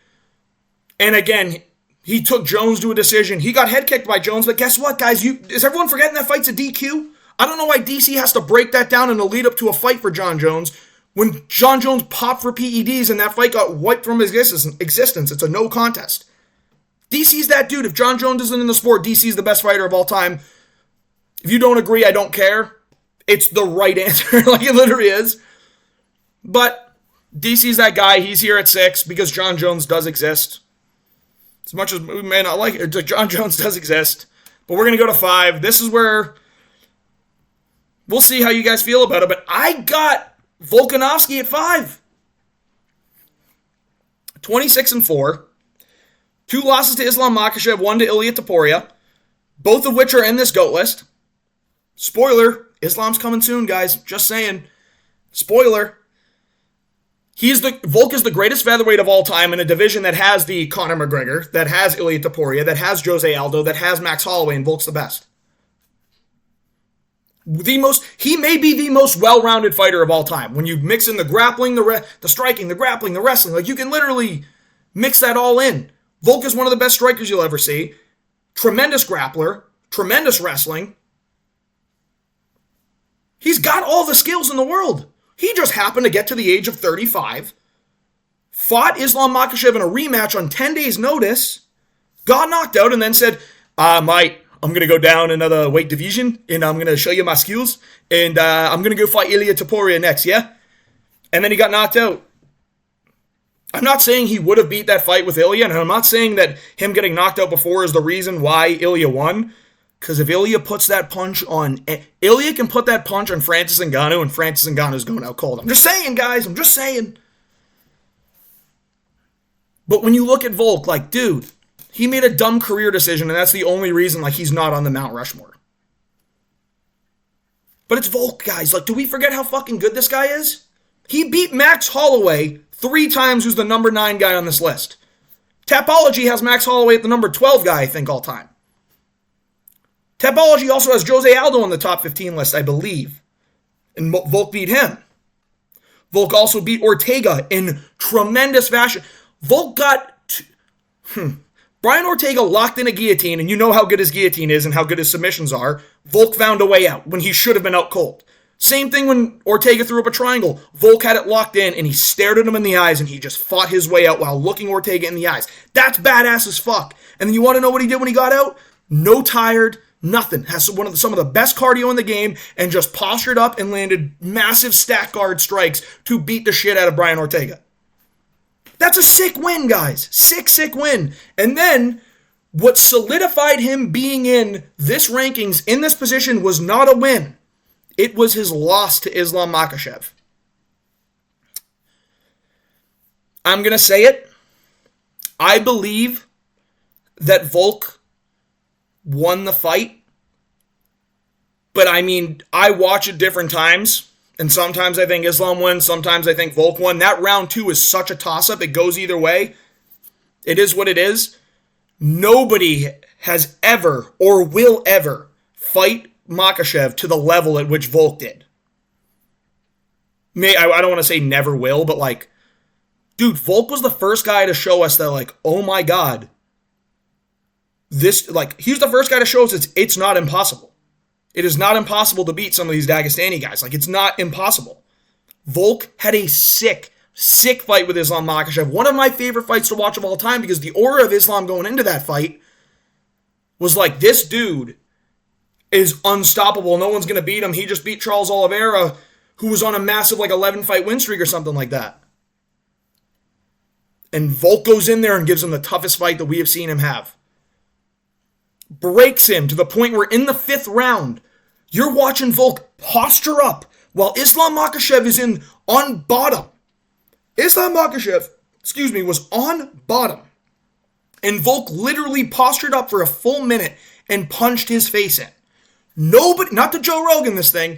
Speaker 1: And again, he took Jones to a decision. He got head kicked by Jones, but guess what, guys? Is everyone forgetting that fight's a DQ? I don't know why DC has to break that down in the lead up to a fight for John Jones when John Jones popped for PEDs and that fight got wiped from his existence. It's a no contest. DC's that dude. If John Jones isn't in the sport, DC's the best fighter of all time. If you don't agree, I don't care. It's the right answer. Like, it literally is. But DC's that guy. He's here at 6 because John Jones does exist. As much as we may not like it, John Jones does exist. But we're going to go to 5. This is where we'll see how you guys feel about it. But I got Volkanovski at 5. 26-4. 2 losses to Islam Makhachev, 1 to Ilia Topuria. Both of which are in this GOAT list. Spoiler, Islam's coming soon, guys. Just saying. Spoiler. Volk is the greatest featherweight of all time in a division that has the Conor McGregor, that has Ilia Topuria, that has Jose Aldo, that has Max Holloway, and Volk's the best. He may be the most well-rounded fighter of all time. When you mix in the grappling, the striking, the grappling, the wrestling, like you can literally mix that all in. Volk is one of the best strikers you'll ever see. Tremendous grappler, tremendous wrestling. He's got all the skills in the world. He just happened to get to the age of 35, fought Islam Makhachev in a rematch on 10 days' notice, got knocked out, and then said, mate, I'm going to go down another weight division, and I'm going to show you my skills, and I'm going to go fight Ilia Topuria next, yeah? And then he got knocked out. I'm not saying he would have beat that fight with Ilia, and I'm not saying that him getting knocked out before is the reason why Ilia won, because if Ilia puts that punch on... Ilia can put that punch on Francis Ngannou, and Francis Ngannou's going out cold. I'm just saying, guys. I'm just saying. But when you look at Volk, like, dude, he made a dumb career decision, and that's the only reason, like, he's not on the Mount Rushmore. But it's Volk, guys. Like, do we forget how fucking good this guy is? He beat Max Holloway 3 times, who's the number 9 guy on this list. Tapology has Max Holloway at the number 12 guy, I think, all time. Tapology also has Jose Aldo on the top 15 list, I believe. And Volk beat him. Volk also beat Ortega in tremendous fashion. Volk got... Brian Ortega locked in a guillotine, and you know how good his guillotine is and how good his submissions are. Volk found a way out when he should have been out cold. Same thing when Ortega threw up a triangle. Volk had it locked in, and he stared at him in the eyes, and he just fought his way out while looking Ortega in the eyes. That's badass as fuck. And then you want to know what he did when he got out? No tired, nothing. Has some of the best cardio in the game, and just postured up and landed massive stack guard strikes to beat the shit out of Brian Ortega. That's a sick win, guys. Sick win. And then, what solidified him being in this rankings, in this position, was not a win. It was his loss to Islam Makhachev. I'm going to say it. I believe that Volk won the fight. But I mean, I watch it different times. And sometimes I think Islam won. Sometimes I think Volk won. That round 2 is such a toss-up. It goes either way. It is what it is. Nobody has ever or will ever fight Makhachev to the level at which Volk did. I don't want to say never will, but like, dude, Volk was the first guy to show us that, like, oh my God. He's the first guy to show us it's not impossible. It is not impossible to beat some of these Dagestani guys. Like, it's not impossible. Volk had a sick fight with Islam Makhachev. One of my favorite fights to watch of all time, because the aura of Islam going into that fight was like, this dude is unstoppable. No one's going to beat him. He just beat Charles Oliveira, who was on a massive 11-fight win streak or something like that. And Volk goes in there and gives him the toughest fight that we have seen him have. Breaks him to the point where in the 5th round, you're watching Volk posture up while Islam Makhachev is on bottom. Islam Makhachev, was on bottom. And Volk literally postured up for a full minute and punched his face in. Nobody, not to Joe Rogan this thing,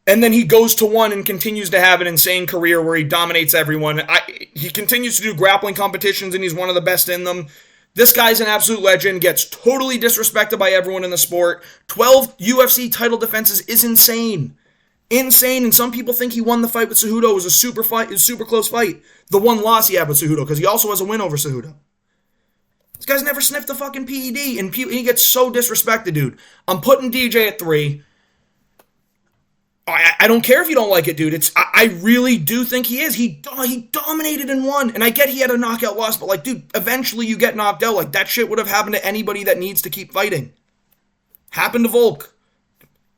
Speaker 1: And then he goes to one and continues to have an insane career where he dominates everyone. He continues to do grappling competitions, and he's one of the best in them. This guy's an absolute legend, gets totally disrespected by everyone in the sport. 12 UFC title defenses is insane. Insane, and some people think he won the fight with Cejudo. It was a super fight, it was a super close fight. The one loss he had with Cejudo, because he also has a win over Cejudo. This guy's never sniffed a fucking PED, and he gets so disrespected, dude. I'm putting DJ at 3. I don't care if you don't like it, dude. I really do think he is. He dominated and won. And I get he had a knockout loss, but like, dude, eventually you get knocked out. Like, that shit would have happened to anybody that needs to keep fighting. Happened to Volk.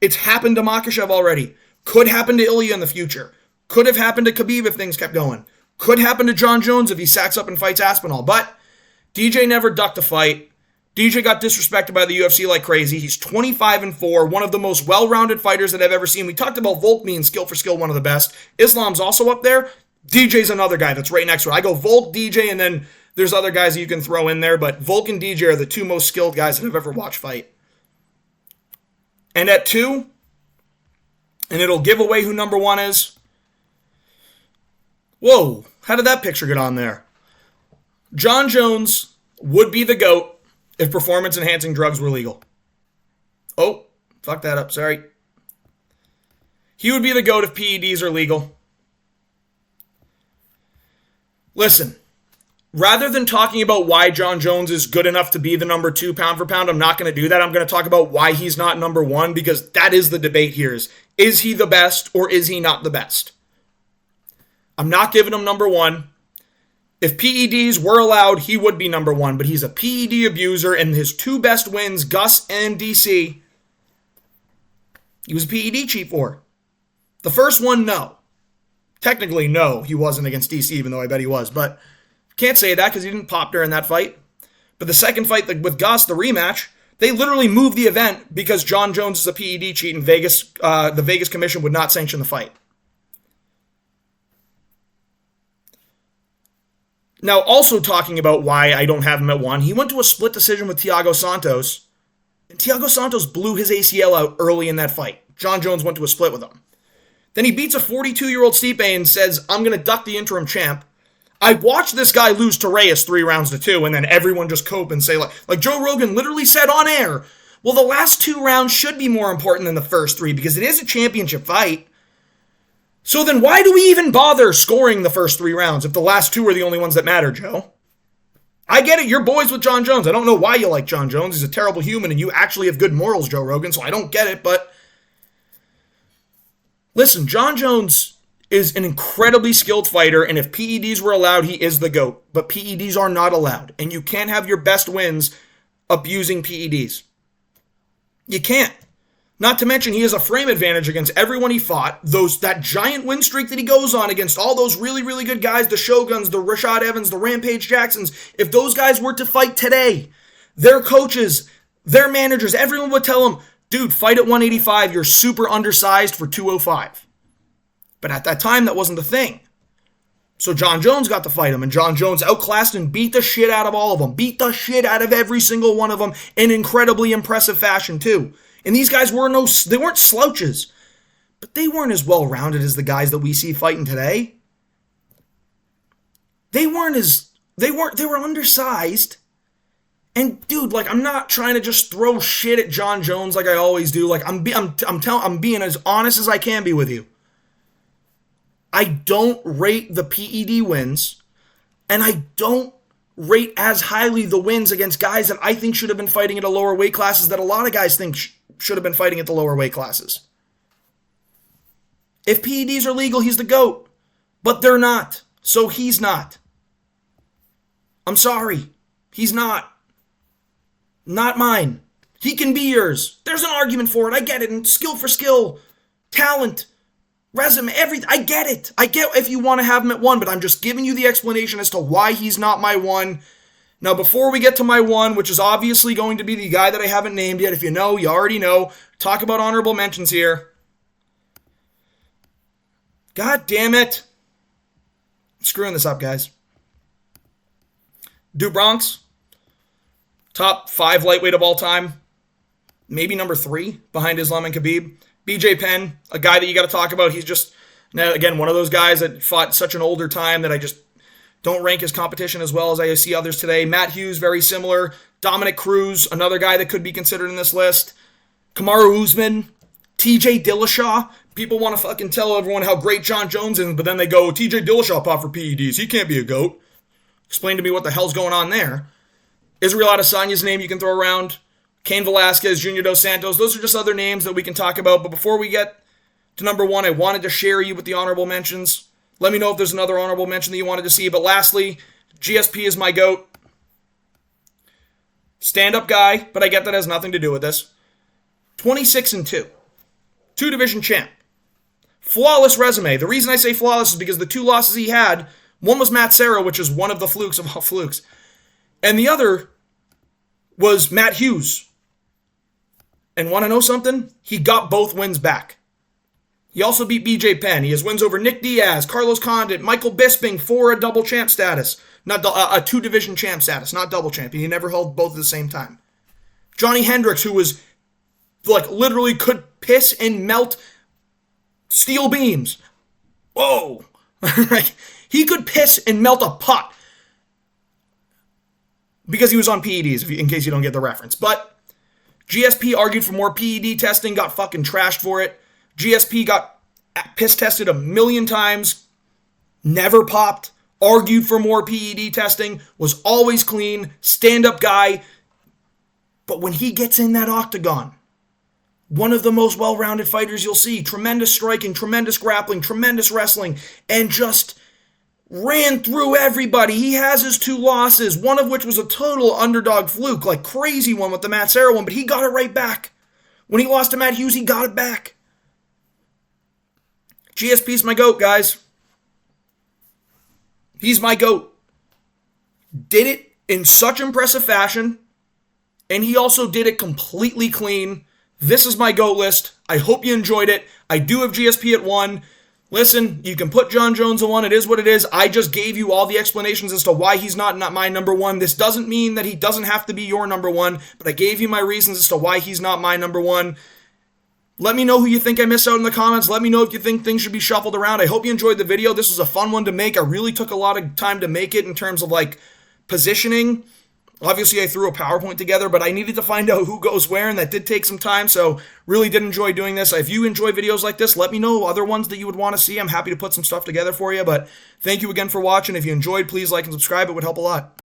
Speaker 1: It's happened to Makhachev already. Could happen to Ilya in the future. Could have happened to Khabib if things kept going. Could happen to John Jones if he sacks up and fights Aspinall. But DJ never ducked a fight. DJ got disrespected by the UFC like crazy. He's 25-4, one of the most well-rounded fighters that I've ever seen. We talked about Volk being skill for skill, one of the best. Islam's also up there. DJ's another guy that's right next to it. I go Volk, DJ, and then there's other guys that you can throw in there, but Volk and DJ are the two most skilled guys that I've ever watched fight. And at 2, and it'll give away who number 1 is. Whoa, how did that picture get on there? John Jones would be the GOAT if performance-enhancing drugs were legal. Oh, fuck that up, sorry. He would be the GOAT if PEDs are legal. Listen, rather than talking about why John Jones is good enough to be the number 2 pound for pound, I'm not going to do that. I'm going to talk about why he's not number 1, because that is the debate here. Is he the best or is he not the best? I'm not giving him number 1. If PEDs were allowed, he would be number 1, but he's a PED abuser, and his 2 best wins, Gus and DC, he was a PED cheat for. The first one, no. Technically, no, he wasn't against DC, even though I bet he was, but can't say that because he didn't pop during that fight. But the second fight with Gus, the rematch, they literally moved the event because John Jones is a PED cheat, and the Vegas Commission would not sanction the fight. Now, also talking about why I don't have him at 1, he went to a split decision with Thiago Santos, and Thiago Santos blew his ACL out early in that fight. John Jones went to a split with him. Then he beats a 42-year-old Stipe and says, I'm going to duck the interim champ. I watched this guy lose to Reyes 3-2, and then everyone just cope and say, like Joe Rogan literally said on air, well, the last 2 rounds should be more important than the first 3 because it is a championship fight. So then why do we even bother scoring the first 3 rounds if the last 2 are the only ones that matter, Joe? I get it, you're boys with John Jones. I don't know why you like John Jones. He's a terrible human, and you actually have good morals, Joe Rogan, so I don't get it, but listen, John Jones is an incredibly skilled fighter, and if PEDs were allowed, he is the GOAT. But PEDs are not allowed, and you can't have your best wins abusing PEDs. You can't. Not to mention, he has a frame advantage against everyone he fought. That giant win streak that he goes on against all those really, really good guys, the Shoguns, the Rashad Evans, the Rampage Jacksons. If those guys were to fight today, their coaches, their managers, everyone would tell him, dude, fight at 185. You're super undersized for 205. But at that time, that wasn't the thing. So John Jones got to fight him, and John Jones outclassed and beat the shit out of all of them. Beat the shit out of every single one of them in incredibly impressive fashion, too. And these guys weren't slouches, but they weren't as well-rounded as the guys that we see fighting today. They were undersized. And dude, like, I'm not trying to just throw shit at John Jones like I always do. Like, I'm being as honest as I can be with you. I don't rate the PED wins, and I don't rate as highly the wins against guys that I think should have been fighting at a lower weight classes that a lot of guys think should have been fighting at the lower weight classes. If PEDs are legal, he's the GOAT. But they're not. So he's not. I'm sorry. He's not. Not mine. He can be yours. There's an argument for it. I get it. And skill for skill. Talent. Resume. Everything. I get it. I get if you want to have him at 1, but I'm just giving you the explanation as to why he's not my 1. Now, before we get to my 1, which is obviously going to be the guy that I haven't named yet, if you know, you already know. Talk about honorable mentions here. God damn it. I'm screwing this up, guys. Du Bronx, top 5 lightweight of all time. Maybe number 3 behind Islam and Khabib. BJ Penn, a guy that you got to talk about. He's just, again, one of those guys that fought such an older time that I just don't rank his competition as well as I see others today. Matt Hughes, very similar. Dominic Cruz, another guy that could be considered in this list. Kamaru Usman, TJ Dillashaw. People want to fucking tell everyone how great John Jones is, but then they go, TJ Dillashaw popped for PEDs. He can't be a GOAT. Explain to me what the hell's going on there. Israel Adesanya's name you can throw around. Cain Velasquez, Junior Dos Santos. Those are just other names that we can talk about. But before we get to number one, I wanted to share you with the honorable mentions. Let me know if there's another honorable mention that you wanted to see. But lastly, GSP is my GOAT. Stand-up guy, but I get that has nothing to do with this. 26-2. Two-division champ. Flawless resume. The reason I say flawless is because the two losses he had, one was Matt Serra, which is one of the flukes of all flukes, and the other was Matt Hughes. And want to know something? He got both wins back. He also beat BJ Penn. He has wins over Nick Diaz, Carlos Condit, Michael Bisping for a double champ status. Not a two-division champ status, not double champ. He never held both at the same time. Johnny Hendricks, who was, like, literally could piss and melt steel beams. Whoa. He could piss and melt a pot. Because he was on PEDs, in case you don't get the reference. But GSP argued for more PED testing, got fucking trashed for it. GSP got piss tested 1,000,000 times, never popped, argued for more PED testing, was always clean, stand-up guy. But when he gets in that octagon, one of the most well-rounded fighters you'll see, tremendous striking, tremendous grappling, tremendous wrestling, and just ran through everybody. He has his two losses, one of which was a total underdog fluke, like crazy one with the Matt Serra one, but he got it right back. When he lost to Matt Hughes, he got it back. GSP's my GOAT, guys. He's my GOAT. Did it in such impressive fashion, and he also did it completely clean. This is my GOAT list. I hope you enjoyed it. I do have GSP at 1. Listen, you can put John Jones at 1. It is what it is. I just gave you all the explanations as to why he's not my number 1. This doesn't mean that he doesn't have to be your number 1, but I gave you my reasons as to why he's not my number 1. Let me know who you think I missed out in the comments. Let me know if you think things should be shuffled around. I hope you enjoyed the video. This was a fun one to make. I really took a lot of time to make it in terms of like positioning. Obviously, I threw a PowerPoint together, but I needed to find out who goes where, and that did take some time, so really did enjoy doing this. If you enjoy videos like this, let me know other ones that you would want to see. I'm happy to put some stuff together for you, but thank you again for watching. If you enjoyed, please like and subscribe. It would help a lot.